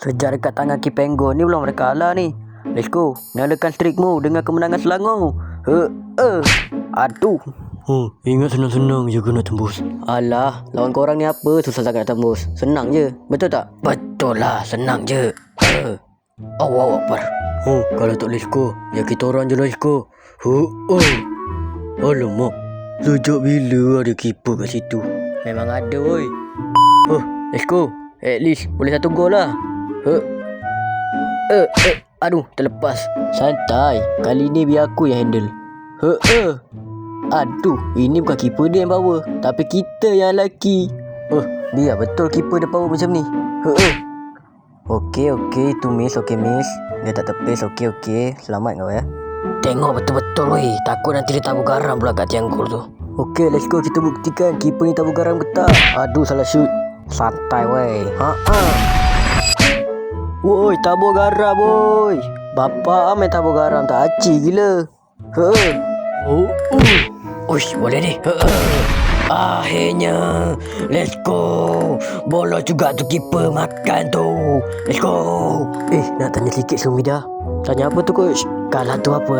Sejak dekat tangan Kipenggo ni belum ada kalah ni. Let's go. Nyalakan strikmu dengan kemenangan Selangor. Aduh. Ingat senang-senang je kena tembus. Alah, lawan korang ni apa susah sangat nak tembus? Senang je, betul tak? Betul lah, senang je. Allah Akbar. Kalau tak let's go, ya kita orang je let's go. Alamak, sejak bila ada keeper kat situ? Memang ada woi. Let's go. At least boleh satu gol lah. Aduh, terlepas. Santai, kali ni biar aku yang handle. Aduh, ini bukan keeper dia yang power, tapi kita yang lelaki. Biar betul keeper dia power macam ni. Okey, itu miss. Okey miss. Dia tak tepis. Okey. Selamat kau ya. Tengok betul-betul weh. Takut nanti dia tabur garam pula kat tiang gol tu. Okey, let's go. Kita buktikan keeper ni tabur garam ke tak. Aduh, salah shoot. Santai weh. Woi, tabur garam woi. Bapak main tabur garam tak aci gila. Uish, boleh ni. Akhirnya. Let's go. Bola juga tu keeper makan tu. Let's go. Nak tanya sikit Sumida. Tanya apa tu coach? Kalah tu apa